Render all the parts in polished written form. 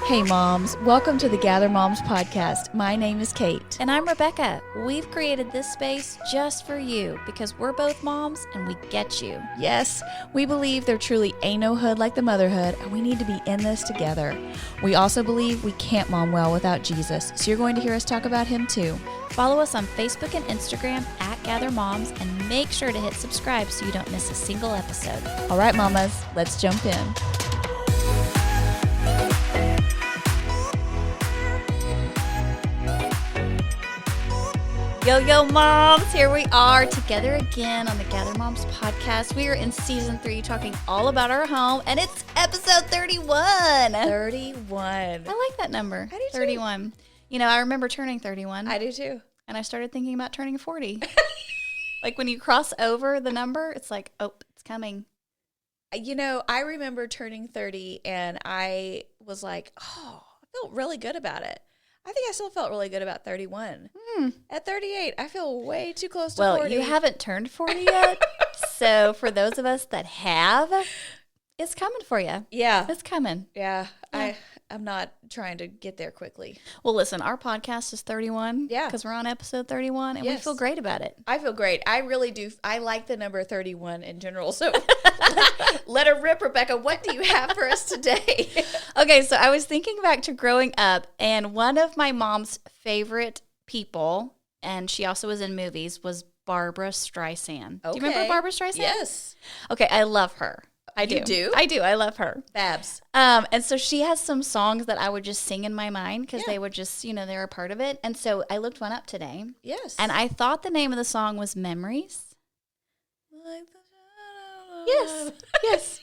Hey moms, welcome to the Gather Moms podcast. My name is Kate. And I'm Rebecca. We've created this space just for you because we're both moms and we get you. Yes, we believe there truly ain't no hood like the motherhood, and we need to be in this together. We also believe we can't mom well without Jesus, so you're going to hear us talk about him too. Follow us on Facebook and Instagram at Gather Moms and make sure to hit subscribe so you don't miss a single episode. All right, mamas, let's jump in. Yo, moms, here we are together again on the Gather Moms podcast. We are in season 3 talking all about our home, and it's episode 31. 31. I like that number. I do too. 31. You know, I remember turning 31. I do too. And I started thinking about turning 40. Like when you cross over the number, it's like, oh, it's coming. You know, I remember turning 30 and I was like, oh, I felt really good about it. I think I still felt really good about 31. At 38, I feel way too close to 40. Well, you haven't turned 40 yet. So for those of us that have, it's coming for you. Yeah. It's coming. Yeah. I'm not trying to get there quickly. Well, listen, our podcast is 31. Yeah. Because we're on episode 31 and we feel great about it. I feel great. I really do. I like the number 31 in general. So let her rip, Rebecca. What do you have for us today? Okay, so I was thinking back to growing up, and one of my mom's favorite people, and she also was in movies, was Barbara Streisand. Okay. Do you remember Barbara Streisand? Yes. Okay, I love her. I do. You do? I do. I love her. Babs. And so she has some songs that I would just sing in my mind because they would just, they're a part of it. And so I looked one up today. Yes. And I thought the name of the song was Memories. Like the Yes. Yes.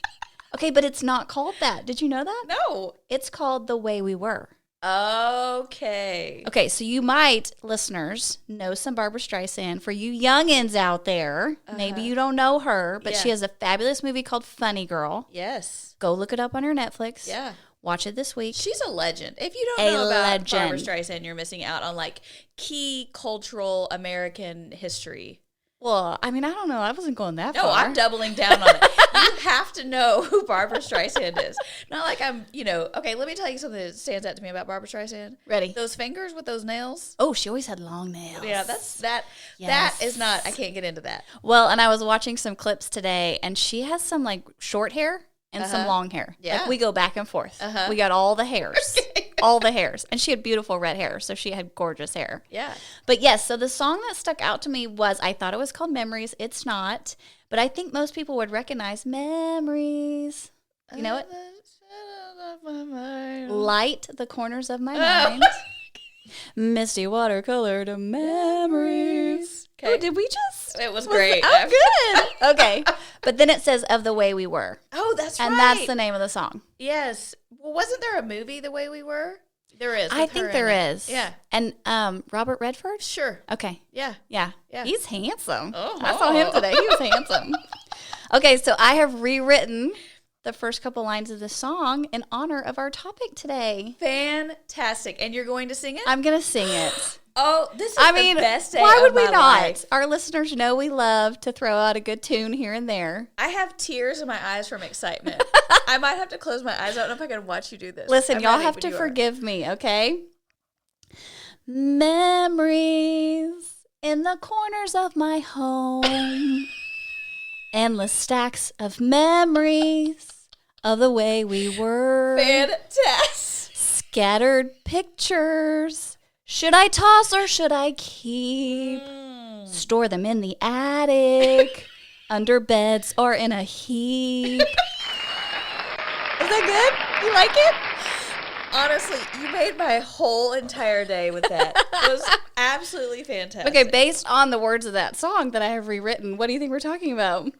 Okay, but it's not called that. Did you know that? No. It's called The Way We Were. Okay. Okay, so you might, listeners, know some Barbara Streisand. For you youngins out there, maybe you don't know her, but she has a fabulous movie called Funny Girl. Yes. Go look it up on her Netflix. Yeah. Watch it this week. She's a legend. If you don't know about legend. Barbara Streisand, you're missing out on like key cultural American history. Well, I mean, I don't know. I wasn't going that far. No, I'm doubling down on it. You have to know who Barbara Streisand is. Not like I'm, okay, let me tell you something that stands out to me about Barbara Streisand. Ready? Those fingers with those nails. Oh, she always had long nails. Yeah, that is not, I can't get into that. Well, and I was watching some clips today, and she has some like short hair and some long hair. Yeah. Like we go back and forth. We got all the hairs. All the hairs. And she had beautiful red hair, so she had gorgeous hair. Yeah. But yes, so the song that stuck out to me was, I thought it was called Memories. It's not. But I think most people would recognize Memories. You know it? Light the corners of my mind. Misty watercolored memories. Okay. Oh, did we just? It was great. Oh, good. Okay. But then it says Of the Way We Were. Oh, that's right. And that's the name of the song. Yes. Well, wasn't there a movie, The Way We Were? There is. I think there is. Yeah. And Robert Redford? Sure. Okay. Yeah. Yeah. Yeah. He's handsome. Oh. I saw him today. He was handsome. Okay, so I have rewritten the first couple lines of the song in honor of our topic today. Fantastic. And you're going to sing it? I'm going to sing it. Oh, this is the best day why would of we my not? life. Our listeners know we love to throw out a good tune here and there. I have tears in my eyes from excitement. I might have to close my eyes. I don't know if I can watch you do this. Listen, I'm y'all ready have when to you are. forgive me, okay? Memories in the corners of my home. Endless stacks of memories of the way we were. Fantastic. Scattered pictures. Should I toss or should I keep? Store them in the attic, under beds, or in a heap. Is that good? You like it? Honestly, you made my whole entire day with that. It was absolutely fantastic. Okay, based on the words of that song that I have rewritten, what do you think we're talking about?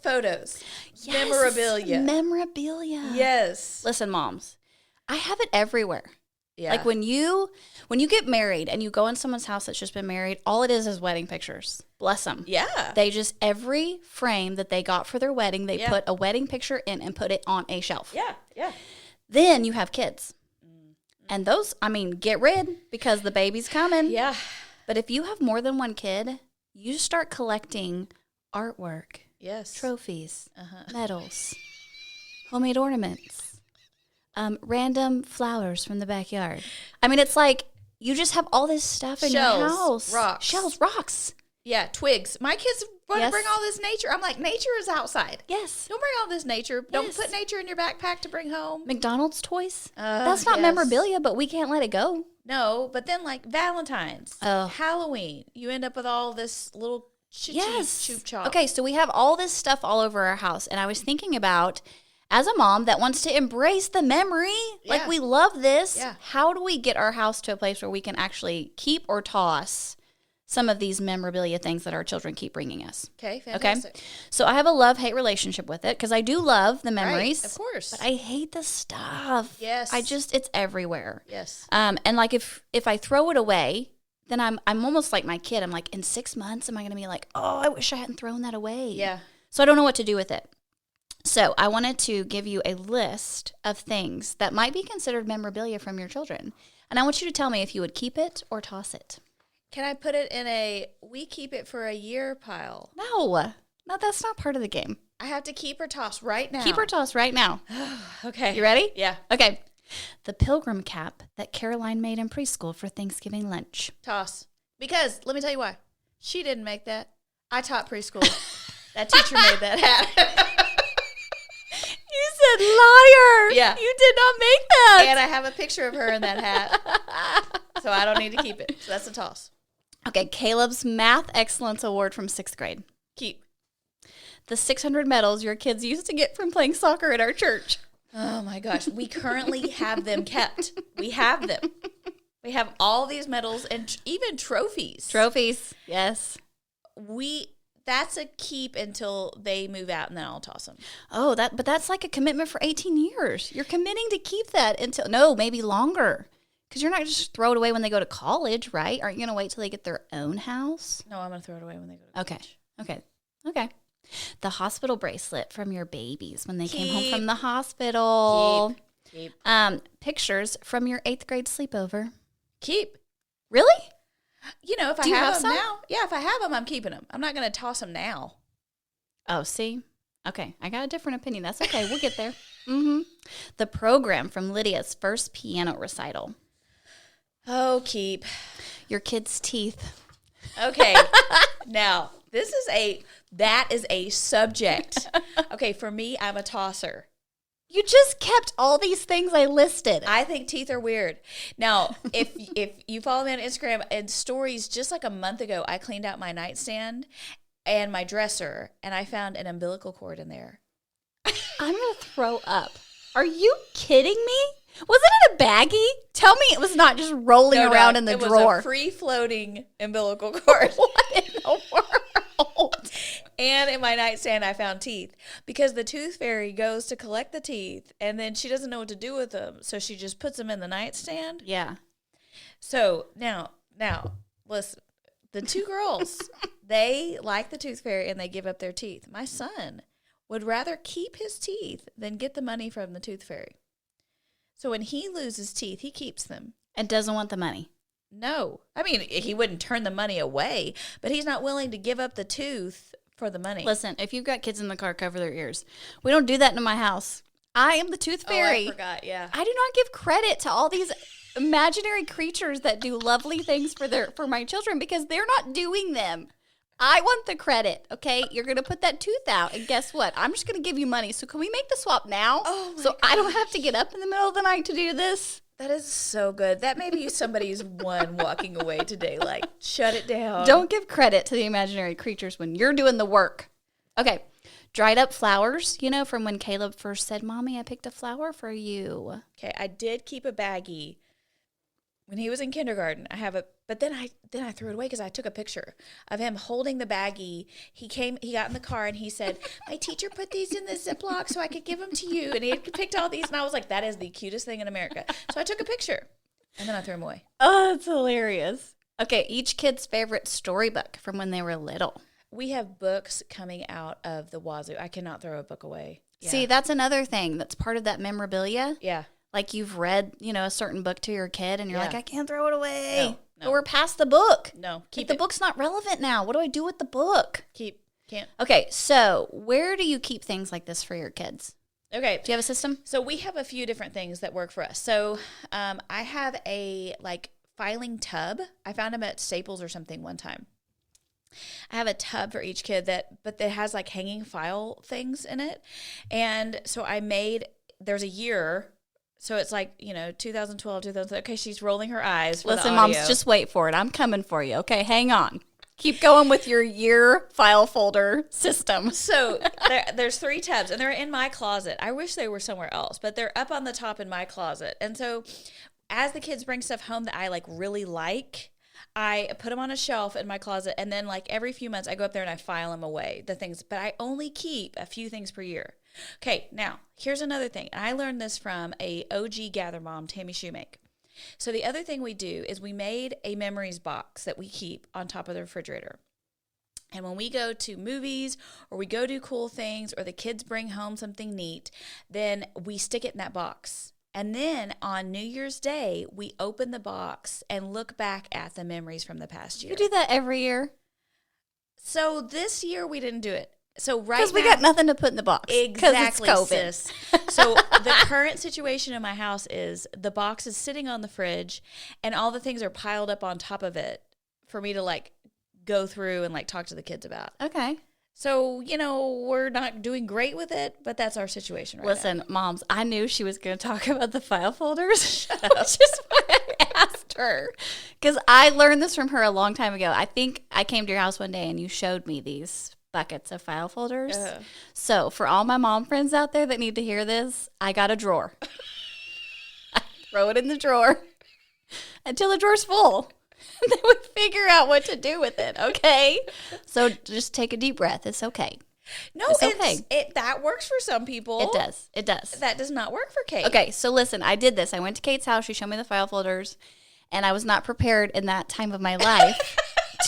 Photos. Yes, Memorabilia. Memorabilia. Yes. Listen, moms, I have it everywhere. Yeah. Like when you get married and you go in someone's house that's just been married, all it is wedding pictures. Bless them. Yeah. They just, every frame that they got for their wedding, they put a wedding picture in and put it on a shelf. Yeah. Yeah. Then you have kids. And those, get rid because the baby's coming. Yeah. But if you have more than one kid, you just start collecting artwork, Yes. trophies, medals, homemade ornaments, random flowers from the backyard. I mean, it's like you just have all this stuff in your house. Shells, rocks. Yeah, twigs. My kids want to Yes. bring all this nature. I'm like, nature is outside. Yes. Don't bring all this nature. Don't Yes. put nature in your backpack to bring home. McDonald's toys. That's not yes. memorabilia, but we can't let it go. No, but then like Valentine's, Oh. Halloween, you end up with all this little choop chop. Okay, so we have all this stuff all over our house, and I was thinking about, as a mom that wants to embrace the memory, like Yeah. we love this, Yeah. how do we get our house to a place where we can actually keep or toss some of these memorabilia things that our children keep bringing us? Okay, Okay, fantastic. so I have a love-hate relationship with it because I do love the memories, Right, of course. but I hate the stuff. Yes. It's everywhere. Yes. And like if I throw it away, then I'm almost like my kid. I'm like, in 6 months, am I going to be like, oh, I wish I hadn't thrown that away? Yeah. So I don't know what to do with it. So I wanted to give you a list of things that might be considered memorabilia from your children. And I want you to tell me if you would keep it or toss it. Can I put it in a we keep it for a year pile? No, that's not part of the game. I have to keep or toss right now. Keep or toss right now. Okay. You ready? Yeah. Okay. The pilgrim cap that Caroline made in preschool for Thanksgiving lunch. Toss. Because, let me tell you why. She didn't make that. I taught preschool. That teacher made that hat. You said liar. Yeah. You did not make that. And I have a picture of her in that hat. So I don't need to keep it. So that's a toss. Okay, Caleb's Math Excellence Award from 6th grade. Keep. The 600 medals your kids used to get from playing soccer at our church. Oh my gosh. We currently have them kept. We have them. We have all these medals and even trophies. Trophies. Yes. That's a keep until they move out, and then I'll toss them. Oh, but that's like a commitment for 18 years. You're committing to keep that until, no, maybe longer. Because you're not just throw it away when they go to college, right? Aren't you going to wait till they get their own house? No, I'm going to throw it away when they go to college. Okay. The hospital bracelet from your babies when they came home Keep. from the hospital. Keep. Pictures from your 8th grade sleepover. Keep. Really? You know, if Do you I have have them some? now, yeah, if I have them, I'm keeping them. I'm not going to toss them now. Oh, see? Okay, I got a different opinion. That's okay. We'll get there. Mm-hmm. The program from Lydia's first piano recital. Oh, keep. Your kid's teeth. Okay. Now, that is a subject. Okay, for me, I'm a tosser. You just kept all these things I listed. I think teeth are weird. Now, if you follow me on Instagram and stories, just like a month ago, I cleaned out my nightstand and my dresser, and I found an umbilical cord in there. I'm going to throw up. Are you kidding me? Was it in a baggie? Tell me it was not just rolling around in the drawer. It was a free-floating umbilical cord. What in the world? And in my nightstand, I found teeth because the tooth fairy goes to collect the teeth, and then she doesn't know what to do with them, so she just puts them in the nightstand. Yeah. So now, listen, the two girls, they like the tooth fairy, and they give up their teeth. My son would rather keep his teeth than get the money from the tooth fairy. So when he loses teeth, he keeps them. And doesn't want the money. No. I mean, he wouldn't turn the money away, but he's not willing to give up the tooth for the money. Listen, if you've got kids in the car, cover their ears. We don't do that in my house. I am the tooth fairy. Oh, I forgot, yeah. I do not give credit to all these imaginary creatures that do lovely things for my children because they're not doing them. I want the credit, okay? You're going to put that tooth out, and guess what? I'm just going to give you money. So can we make the swap now? Oh, my so I don't have to get up in the middle of the night to do this? That is so good. That may be somebody's one walking away today. Like, shut it down. Don't give credit to the imaginary creatures when you're doing the work. Okay. Dried up flowers, from when Caleb first said, Mommy, I picked a flower for you. Okay, I did keep a baggie when he was in kindergarten. I have a, but then I threw it away because I took a picture of him holding the baggie. He got in the car and he said, my teacher put these in the Ziploc so I could give them to you. And he had picked all these, and I was like, that is the cutest thing in America. So I took a picture and then I threw them away. Oh, that's hilarious. Okay, each kid's favorite storybook from when they were little. We have books coming out of the wazoo. I cannot throw a book away. Yeah. See, that's another thing that's part of that memorabilia. Yeah. Like you've read, a certain book to your kid and you're like, I can't throw it away. No. But we're past the book. No, keep the it. book's not relevant now. What do I do with the book? Can't. Okay, so where do you keep things like this for your kids? Okay. Do you have a system? So we have a few different things that work for us. So I have a like filing tub. I found them at Staples or something one time. I have a tub for each kid but that has like hanging file things in it. And so there's a year. So it's like, 2012, 2000. Okay, she's rolling her eyes for Listen, the audio. moms, just wait for it. I'm coming for you. Okay, hang on. Keep going with your year file folder system. So there's 3 tabs, and they're in my closet. I wish they were somewhere else, but they're up on the top in my closet. And so as the kids bring stuff home that I like really like, I put them on a shelf in my closet, and then like every few months I go up there and I file them away, the things. But I only keep a few things per year. Okay, now here's another thing. And I learned this from a OG Gather mom, Tammy Shoemake. So the other thing we do is we made a memories box that we keep on top of the refrigerator. And when we go to movies or we go do cool things or the kids bring home something neat, then we stick it in that box. And then on New Year's Day, we open the box and look back at the memories from the past year. You do that every year? So this year we didn't do it. So right now, because we got nothing to put in the box. Exactly, it's COVID. sis. So the current situation in my house is the box is sitting on the fridge, and all the things are piled up on top of it for me to like go through and like talk to the kids about. Okay. So, we're not doing great with it, but that's our situation right Listen, moms, I knew she was going to talk about the file folders, which is why I asked her. Because I learned this from her a long time ago. I think I came to your house one day and you showed me these buckets of file folders. So for all my mom friends out there that need to hear this, I got a drawer. I throw it in the drawer until the drawer's full. Then we figure out what to do with it, okay? So just take a deep breath. It's okay. No, it's okay. That works for some people. It does. It does. That does not work for Kate. Okay, so listen, I did this. I went to Kate's house. She showed me the file folders, and I was not prepared in that time of my life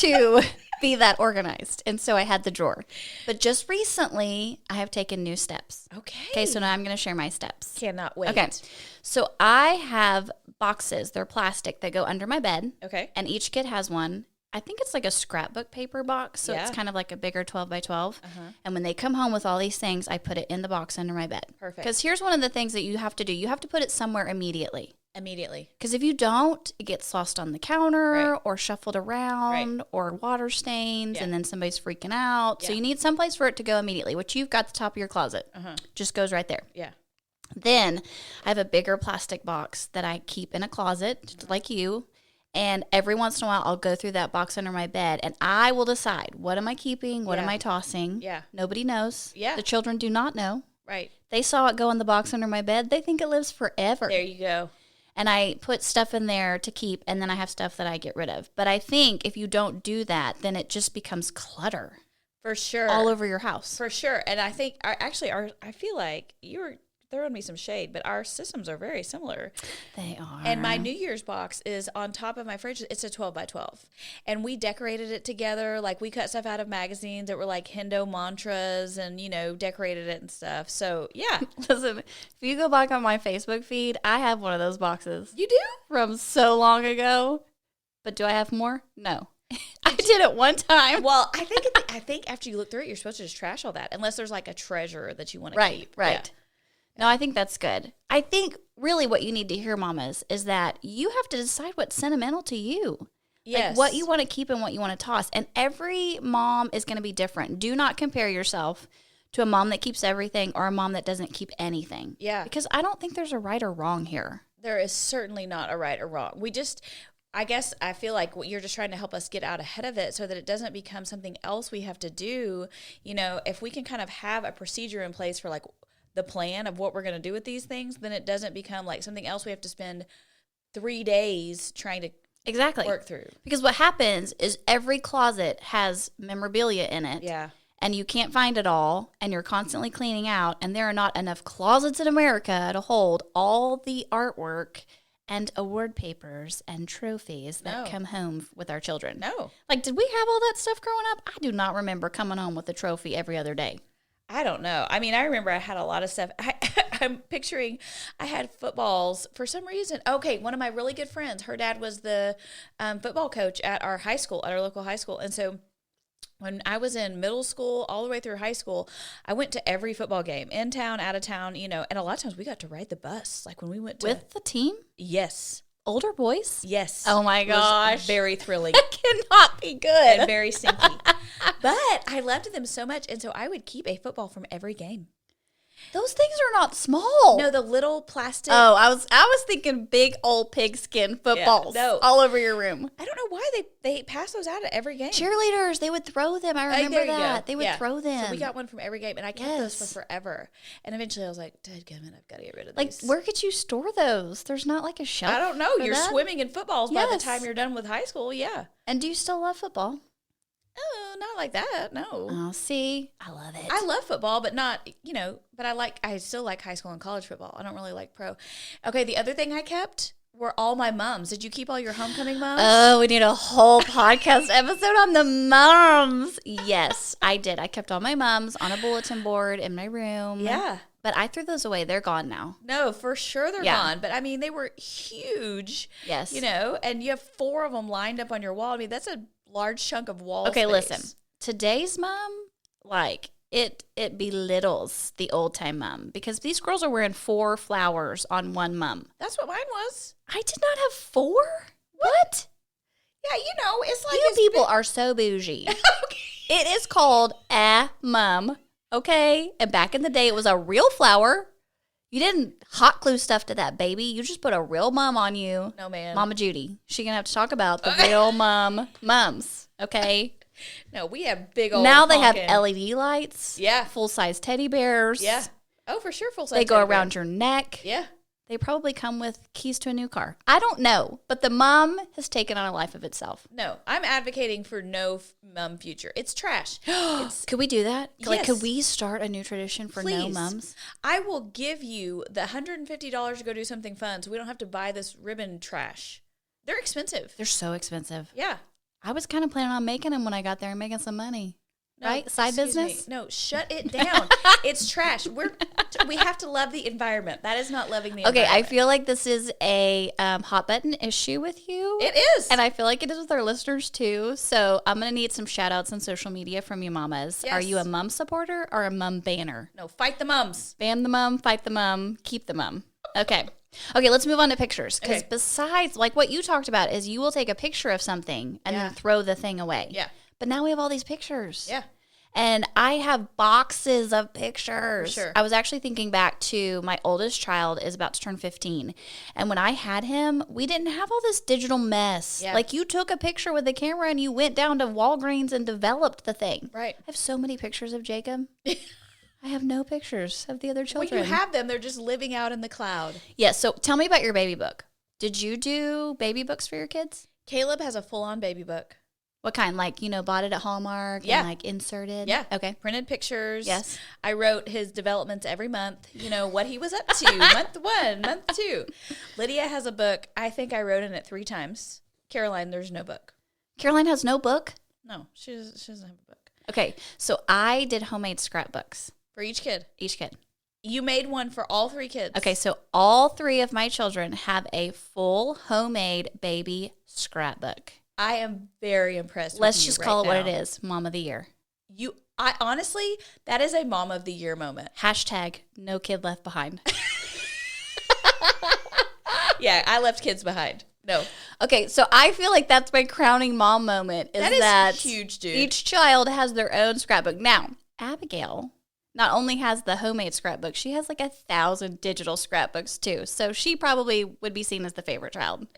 to be that organized. And so I had the drawer. But just recently, I have taken new steps. Okay, so now I'm going to share my steps. Cannot wait. Okay, so I have boxes. They're plastic that go under my bed. Okay. And each kid has one. I think it's like a scrapbook paper box, so it's kind of like a bigger 12 by 12. And when they come home with all these things, I put it in the box under my bed. Perfect. Because here's one of the things that you have to do. You have to put it somewhere immediately. Because if you don't, it gets lost on the counter or shuffled around or water stains and then somebody's freaking out. So you need someplace for it to go immediately, which you've got the top of your closet. Just goes right there. Yeah. Then I have a bigger plastic box that I keep in a closet, like you. And every once in a while, I'll go through that box under my bed, and I will decide, what am I keeping? What am I tossing? Yeah. Nobody knows. Yeah. The children do not know. Right. They saw it go in the box under my bed. They think it lives forever. There you go. And I put stuff in there to keep, and then I have stuff that I get rid of. But I think if you don't do that, then it just becomes clutter. For sure. All over your house. For sure. And I think, I feel like you're throwing me some shade, but our systems are very similar. They are. And my New Year's box is on top of my fridge. It's a 12 by 12. And we decorated it together. Like, we cut stuff out of magazines that were like Hindu mantras and, decorated it and stuff. So, yeah. Listen, if you go back on my Facebook feed, I have one of those boxes. You do? From so long ago. But do I have more? No. I did it one time. Well, I think after you look through it, you're supposed to just trash all that, unless there's like a treasure that you want to keep. Right. Yeah. No, I think that's good. I think really what you need to hear, mamas, is that you have to decide what's sentimental to you. Yes. Like what you want to keep and what you want to toss. And every mom is going to be different. Do not compare yourself to a mom that keeps everything or a mom that doesn't keep anything. Yeah. Because I don't think there's a right or wrong here. There is certainly not a right or wrong. I guess I feel like you're just trying to help us get out ahead of it so that it doesn't become something else we have to do. If we can kind of have a procedure in place for like the plan of what we're going to do with these things, then it doesn't become like something else we have to spend 3 days trying to work through. Because what happens is every closet has memorabilia in it. Yeah. And you can't find it all, and you're constantly cleaning out, and there are not enough closets in America to hold all the artwork and award papers and trophies that come home with our children. No. Like, did we have all that stuff growing up? I do not remember coming home with a trophy every other day. I don't know. I mean, I remember I had a lot of stuff. I'm picturing I had footballs for some reason. Okay, one of my really good friends, her dad was the football coach at our high school, at our local high school. And so When I was in middle school, all the way through high school, I went to every football game, in town, out of town, and a lot of times we got to ride the bus. Like when we went to... With the team? Yes. Older boys? Yes. Oh my gosh. It was very thrilling. That cannot be good. And very stinky. But I loved them so much, and so I would keep a football from every game. Those things are not small. No, the little plastic. Oh, I was thinking big old pigskin footballs all over your room. I don't know why they pass those out at every game. Cheerleaders, they would throw them. I remember that. They would throw them. So we got one from every game, and I kept those for forever. And eventually I was like, dadgummit, I've got to get rid of these. Like, where could you store those? There's not like a shelf. I don't know. You're swimming in footballs by the time you're done with high school. Yeah. And do you still love football? Oh, not like that. No. Oh, see, I love it. I love football, but not, but I still like high school and college football. I don't really like pro. Okay, the other thing I kept were all my mums. Did you keep all your homecoming mums? Oh, we need a whole podcast episode on the mums. Yes, I did. I kept all my mums on a bulletin board in my room. Yeah. But I threw those away. They're gone now. No, for sure they're gone. But I mean, they were huge. Yes. And you have 4 of them lined up on your wall. I mean, that's a large chunk of wall space. Listen. Today's mom, like, it belittles the old time mom because these girls are wearing 4 flowers on one mum. That's what mine was. I did not have 4. What? Yeah, it's like you people are so bougie. Okay. It is called a mum. Okay, and back in the day, it was a real flower. You didn't hot glue stuff to that baby. You just put a real mum on you. No, man. Mama Judy. She gonna have to talk about the real mums. Okay. No, we have big old. Now they have LED lights. Yeah. Full size teddy bears. Yeah. Oh, for sure, full size. They go around your neck. Yeah. They probably come with keys to a new car. I don't know, but the mum has taken on a life of itself. No, I'm advocating for no mum future. It's trash. Could we do that? Yes. Like, could we start a new tradition for no mums? I will give you the $150 to go do something fun so we don't have to buy this ribbon trash. They're expensive. They're so expensive. Yeah. I was kind of planning on making them when I got there and making some money. No, right? Side business? No, shut it down. It's trash. We have to love the environment. That is not loving the environment. Okay, I feel like this is a hot button issue with you. It is. And I feel like it is with our listeners too. So I'm going to need some shout outs on social media from you mamas. Yes. Are you a mum supporter or a mum banner? No, fight the mums. Ban the mum, fight the mum, keep the mum. Okay. Okay, let's move on to pictures. Because besides, like what you talked about is you will take a picture of something and then throw the thing away. Yeah. But now we have all these pictures. Yeah. And I have boxes of pictures. For sure. I was actually thinking back to my oldest child is about to turn 15. And when I had him, we didn't have all this digital mess. Yeah. Like you took a picture with the camera and you went down to Walgreens and developed the thing. Right. I have so many pictures of Jacob. I have no pictures of the other children. Well, you have them. They're just living out in the cloud. Yeah, so tell me about your baby book. Did you do baby books for your kids? Caleb has a full-on baby book. What kind? Like, bought it at Hallmark and like inserted? Yeah. Okay. Printed pictures. Yes. I wrote his developments every month, what he was up to. Month 1, month 2. Lydia has a book. I think I wrote in it 3 times. Caroline, there's no book. Caroline has no book? No, she doesn't have a book. Okay. So I did homemade scrapbooks. For each kid. Each kid. You made one for all 3 kids. Okay. So all 3 of my children have a full homemade baby scrapbook. I am very impressed. Let's with you just right call it now. what it is. Mom of the year. I honestly, that is a mom of the year moment. Hashtag no kid left behind. Yeah, I left kids behind. No. Okay, so I feel like that's my crowning mom moment. That is huge, dude. Each child has their own scrapbook. Now, Abigail not only has the homemade scrapbook, she has like 1,000 digital scrapbooks too. So she probably would be seen as the favorite child.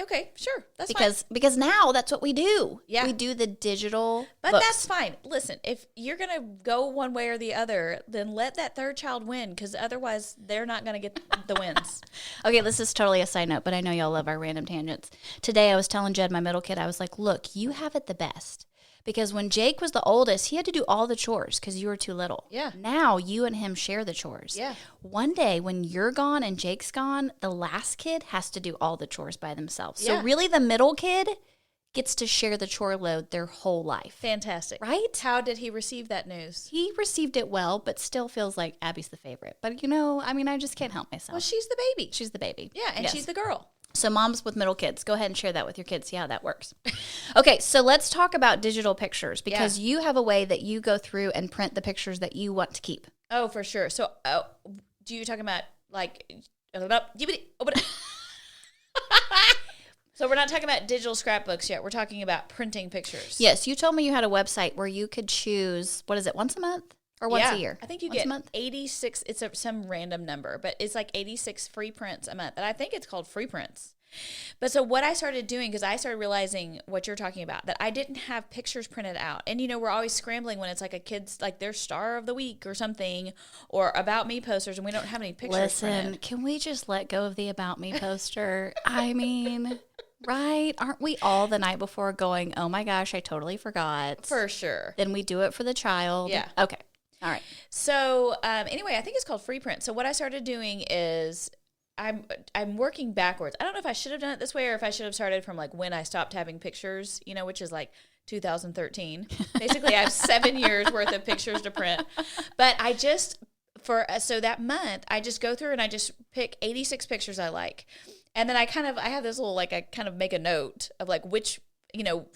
Okay, sure. That's because now that's what we do. Yeah. We do the digital But books. that's fine. Listen, if you're going to go one way or the other, then let that 3rd child win because otherwise they're not going to get the wins. Okay, this is totally a side note, but I know y'all love our random tangents. Today I was telling Jed, my middle kid, I was like, look, you have it the best. Because when Jake was the oldest, he had to do all the chores because you were too little. Yeah. Now you and him share the chores. Yeah. One day when you're gone and Jake's gone, the last kid has to do all the chores by themselves. Yeah. So really the middle kid gets to share the chore load their whole life. Fantastic. Right? How did he receive that news? He received it well, but still feels like Abby's the favorite. But I just can't help myself. Well, she's the baby. She's the baby. Yeah, and Yes. she's the girl. So moms with middle kids, go ahead and share that with your kids. See how that works. Okay, so let's talk about digital pictures because you have a way that you go through and print the pictures that you want to keep. Oh, for sure. So do you talking about like... So we're not talking about digital scrapbooks yet. We're talking about printing pictures. Yes, you told me you had a website where you could choose, what is it, once a month or once a year? I think you once get a month? 86, it's some random number, but it's like 86 free prints a month. And I think it's called free prints. But so what I started doing, because I started realizing what you're talking about, that I didn't have pictures printed out. And, we're always scrambling when it's like a kid's, like their star of the week or something, or About Me posters, and we don't have any pictures printed. Can we just let go of the About Me poster? I mean... Right? Aren't we all the night before going, oh my gosh, I totally forgot? For sure. Then we do it for the child. Yeah. Okay. All right. So anyway, I think it's called free print. So what I started doing is I'm working backwards. I don't know if I should have done it this way or if I should have started from like when I stopped having pictures, which is like 2013. Basically, I have 7 years worth of pictures to print. But I just, so that month, I just go through and I just pick 86 pictures I like. And then I have this little, like, I kind of make a note of, like, which,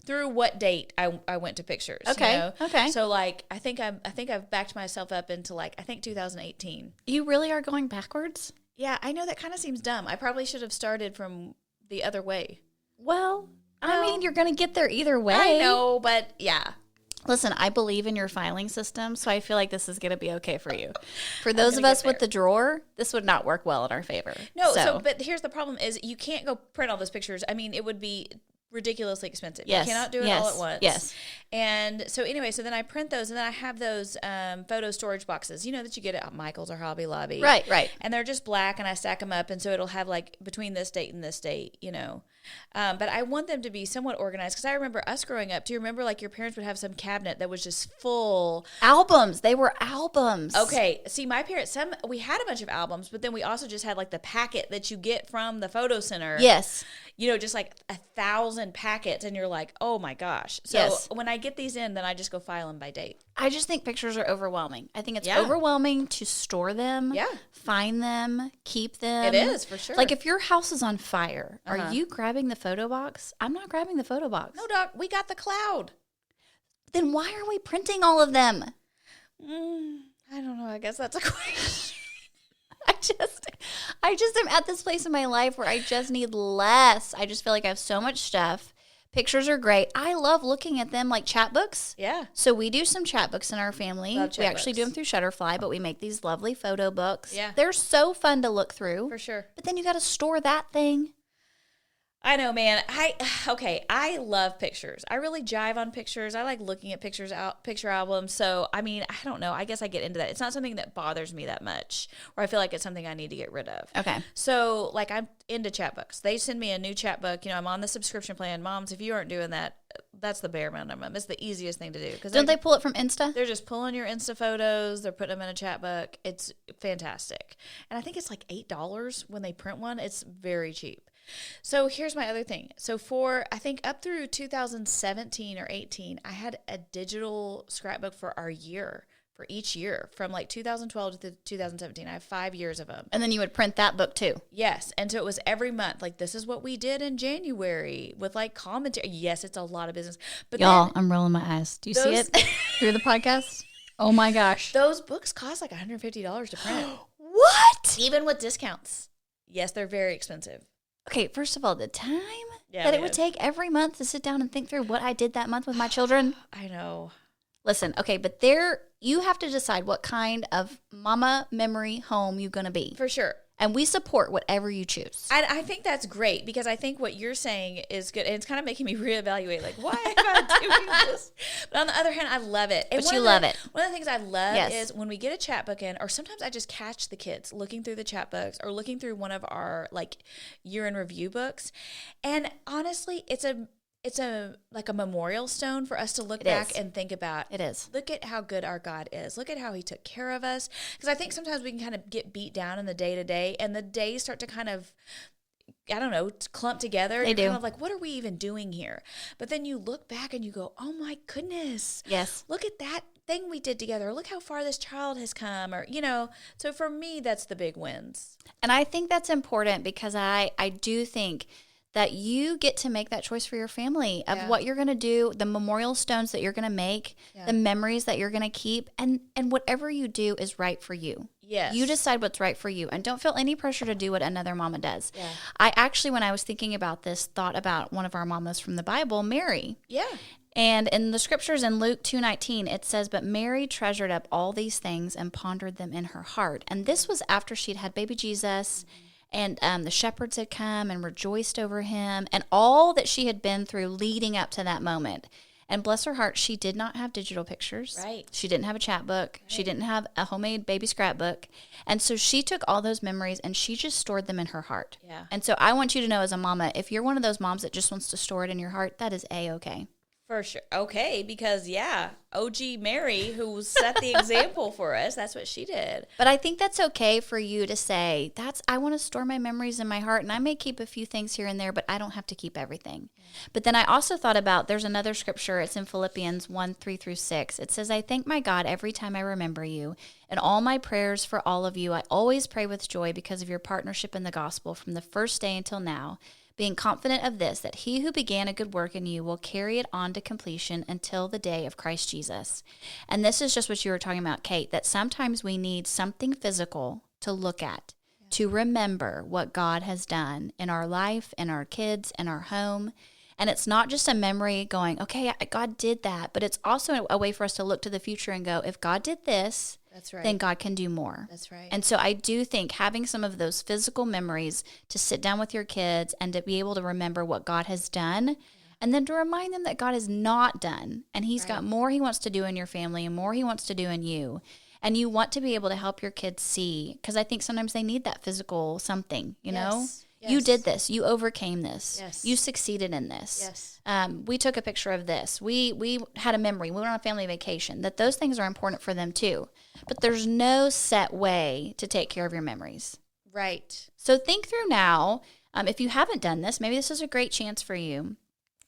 through what date I went to pictures. Okay. Okay. So, like, I think I've backed myself up into, like, I think 2018. You really are going backwards? Yeah, I know that kind of seems dumb. I probably should have started from the other way. Well, I mean, you're going to get there either way. I know, but yeah. Listen, I believe in your filing system, so I feel like this is going to be okay for you. For those of us with the drawer, this would not work well in our favor. No, but here's the problem is you can't go print all those pictures. I mean, it would be ridiculously expensive. Yes. You cannot do it all at once. Yes. And so anyway, so then I print those, and then I have those photo storage boxes, that you get at Michael's or Hobby Lobby. Right. And they're just black, and I stack them up, and so it'll have like between this date and this date, But I want them to be somewhat organized because I remember us growing up. Do you remember like your parents would have some cabinet that was just full albums? They were albums. Okay. See, my parents, we had a bunch of albums, but then we also just had like the packet that you get from the photo center. Yes. Just like 1,000 packets, and you're like, oh my gosh. So when I get these in, then I just go file them by date. I just think pictures are overwhelming. I think it's overwhelming to store them, find them, keep them. It is, for sure. Like if your house is on fire, are you grabbing the photo box? I'm not grabbing the photo box. No, Doc, we got the cloud. Then why are we printing all of them? I don't know. I guess that's a question. I just am at this place in my life where I just need less. I just feel like I have so much stuff. Pictures are great. I love looking at them like chapbooks. Yeah. So we do some chapbooks in our family. We actually do them through Shutterfly, but we make these lovely photo books. Yeah. They're so fun to look through. For sure. But then you got to store that thing. I know, man. I love pictures. I really jive on pictures. I like looking at picture albums. So, I mean, I don't know. I guess I get into that. It's not something that bothers me that much, or I feel like it's something I need to get rid of. Okay. So, like, I'm into chapbooks. They send me a new chapbook. I'm on the subscription plan. Moms, if you aren't doing that, that's the bare minimum. It's the easiest thing to do. Don't they pull it from Insta? They're just pulling your Insta photos. They're putting them in a chapbook. It's fantastic. And I think it's like $8 when they print one. It's very cheap. So here's my other thing. So I think up through 2017 or 18, I had a digital scrapbook for each year from like 2012 to 2017. I have 5 years of them. And then you would print that book too. Yes. And so it was every month. Like, this is what we did in January with like commentary. Yes, it's a lot of business. But y'all, I'm rolling my eyes. Do you see it through the podcast? Oh my gosh. Those books cost like $150 to print. What? Even with discounts. Yes, they're very expensive. Okay, first of all, the time that it would take every month to sit down and think through what I did that month with my children. I know. Listen, okay, but you have to decide what kind of mama memory home you're going to be. For sure. And we support whatever you choose. I think that's great because I think what you're saying is good. And it's kind of making me reevaluate, like, why am I doing this? But on the other hand, I love it. And but you love it. One of the things I love is when we get a chapbook in, or sometimes I just catch the kids looking through the chapbooks or looking through one of our, like, year in review books. And honestly, it's like a memorial stone for us to look back and think about. It is. Look at how good our God is. Look at how he took care of us. Because I think sometimes we can kind of get beat down in the day-to-day, and the days start to kind of I don't know, clumped together. They You're do. kind of like, what are we even doing here? But then you look back and you go, oh my goodness. Yes. Look at that thing we did together. Look how far this child has come. Or, you know, so for me, that's the big wins. And I think that's important because I do think that you get to make that choice for your family of what you're going to do, the memorial stones that you're going to make, the memories that you're going to keep, and whatever you do is right for you. Yes. You decide what's right for you, and don't feel any pressure to do what another mama does. Yeah. I actually, when I was thinking about this, thought about one of our mamas from the Bible, Mary. Yeah. And in the scriptures in Luke 2:19, it says, "But Mary treasured up all these things and pondered them in her heart." And this was after she'd had baby Jesus, and the shepherds had come and rejoiced over him, and all that she had been through leading up to that moment. And bless her heart, she did not have digital pictures. Right. She didn't have a chat book. Right. She didn't have a homemade baby scrapbook. And so she took all those memories and she just stored them in her heart. Yeah. And so I want you to know as a mama, if you're one of those moms that just wants to store it in your heart, that is A-okay. For sure. Okay, because OG Mary, who set the example for us, that's what she did. But I think that's okay for you to say, I want to store my memories in my heart, and I may keep a few things here and there, but I don't have to keep everything. But then I also thought about, there's another scripture, it's in Philippians 1:3-6. It says, "I thank my God every time I remember you. In all my prayers for all of you, I always pray with joy because of your partnership in the gospel from the first day until now, being confident of this, that he who began a good work in you will carry it on to completion until the day of Christ Jesus." And this is just what you were talking about, Kate, that sometimes we need something physical to look at, to remember what God has done in our life, in our kids, in our home. And it's not just a memory going, okay, God did that, but it's also a way for us to look to the future and go, if God did this, that's right, then God can do more. That's right. And so I do think having some of those physical memories to sit down with your kids and to be able to remember what God has done, and then to remind them that God is not done, and he's got more he wants to do in your family and more he wants to do in you. And you want to be able to help your kids see, because I think sometimes they need that physical something, you know? Yes. You did this. You overcame this. Yes. You succeeded in this. Yes. We took a picture of this. We had a memory. We went on a family vacation. That those things are important for them too. But there's no set way to take care of your memories. Right. So think through now. If you haven't done this, maybe this is a great chance for you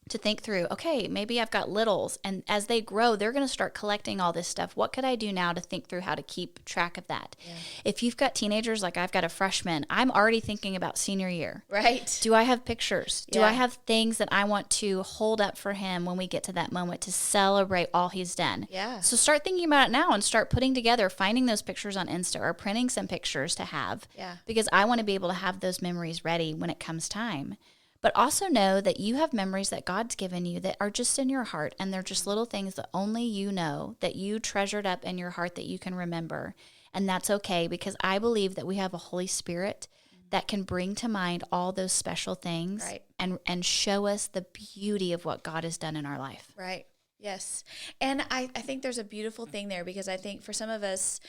to think through, okay, maybe I've got littles, and as they grow, they're going to start collecting all this stuff. What could I do now to think through how to keep track of that? Yeah. If you've got teenagers, like I've got a freshman, I'm already thinking about senior year. Right. Do I have pictures? Do I have things that I want to hold up for him when we get to that moment to celebrate all he's done? Yeah. So start thinking about it now and start putting together, finding those pictures on Insta or printing some pictures to have. Yeah. Because I want to be able to have those memories ready when it comes time. But also know that you have memories that God's given you that are just in your heart, and they're just little things that only you know, that you treasured up in your heart that you can remember. And that's okay, because I believe that we have a Holy Spirit that can bring to mind all those special things and show us the beauty of what God has done in our life. Right. Yes. And I think there's a beautiful thing there, because I think for some of us,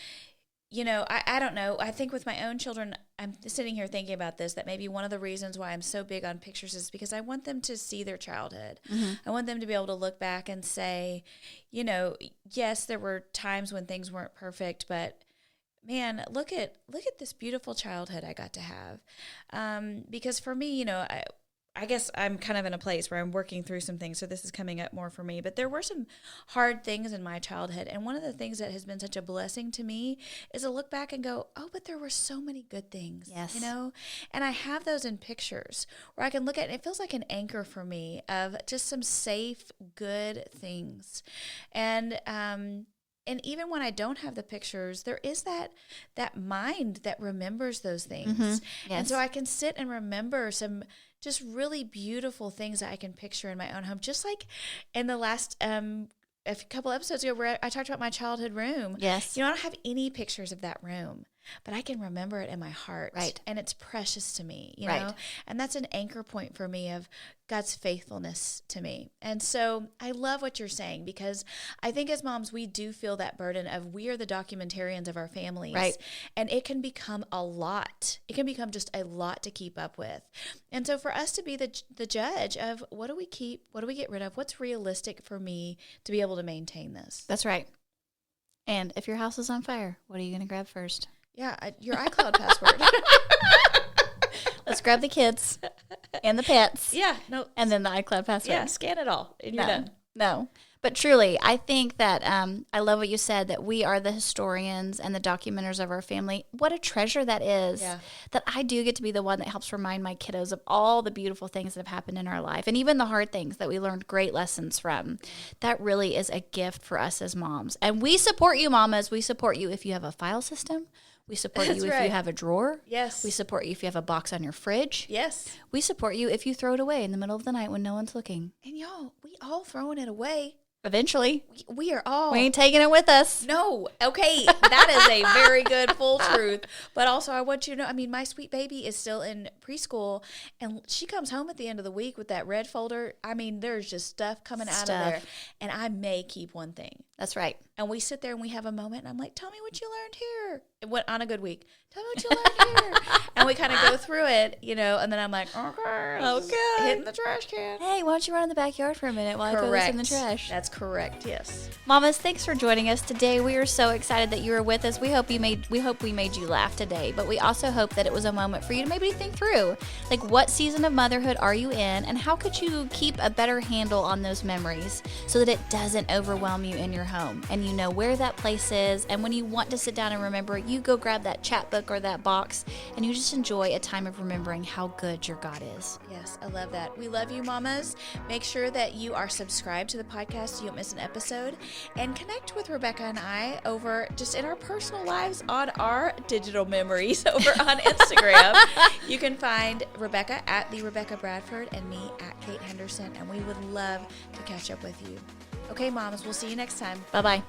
you know, I don't know. I think with my own children, I'm sitting here thinking about this, that maybe one of the reasons why I'm so big on pictures is because I want them to see their childhood. Mm-hmm. I want them to be able to look back and say, you know, yes, there were times when things weren't perfect, but man, look at this beautiful childhood I got to have. Because for me, you know, I guess I'm kind of in a place where I'm working through some things, so this is coming up more for me. But there were some hard things in my childhood, and one of the things that has been such a blessing to me is to look back and go, oh, but there were so many good things, you know? And I have those in pictures where I can look at it, and it feels like an anchor for me of just some safe, good things. And even when I don't have the pictures, there is that mind that remembers those things. Mm-hmm. Yes. And so I can sit and remember some just really beautiful things that I can picture in my own home. Just like in the last a couple episodes ago where I talked about my childhood room. Yes. You know, I don't have any pictures of that room, but I can remember it in my heart. Right. And it's precious to me, you know? And that's an anchor point for me of God's faithfulness to me. And so I love what you're saying, because I think as moms, we do feel that burden of we are the documentarians of our families. Right. And it can become a lot. It can become just a lot to keep up with. And so for us to be the judge of what do we keep, what do we get rid of, what's realistic for me to be able to maintain this. That's right. And if your house is on fire, what are you going to grab first? Yeah, your iCloud password. Let's grab the kids and the pets. Yeah, no. And then the iCloud password. Yeah, scan it all and you're done. No. But truly, I think that I love what you said, that we are the historians and the documenters of our family. What a treasure that is. Yeah. That I do get to be the one that helps remind my kiddos of all the beautiful things that have happened in our life, and even the hard things that we learned great lessons from. That really is a gift for us as moms. And we support you, mamas. We support you if you have a file system. We support you if you have a drawer. Yes. We support you if you have a box on your fridge. Yes. We support you if you throw it away in the middle of the night when no one's looking. And y'all, we all throwing it away. Eventually. We are all. We ain't taking it with us. No. Okay. That is a very good full truth. But also, I want you to know, I mean, my sweet baby is still in preschool, and she comes home at the end of the week with that red folder. I mean, there's just stuff coming out of there. And I may keep one thing. That's right. And we sit there and we have a moment, and I'm like, tell me what you learned here. It went on a good week. Tell me what you learned here. And we kind of go through it, and then I'm like, okay, hitting the trash can. Hey, why don't you run in the backyard for a minute while I throw this in the trash? That's correct, yes. Mamas, thanks for joining us today. We are so excited that you were with us. We hope we made you laugh today, but we also hope that it was a moment for you to maybe think through, like, what season of motherhood are you in, and how could you keep a better handle on those memories so that it doesn't overwhelm you in your home, and you know where that place is, and when you want to sit down and remember, you go grab that chapbook or that box, and you just enjoy a time of remembering how good your God is. Yes, I love that. We love you, mamas. Make sure that you are subscribed to the podcast so you don't miss an episode, and connect with Rebecca and I over just in our personal lives on our digital memories over on Instagram. You can find Rebecca at the Rebecca Bradford and me at Kate Henderson, and we would love to catch up with you. Okay, mamas, we'll see you next time. Bye-bye.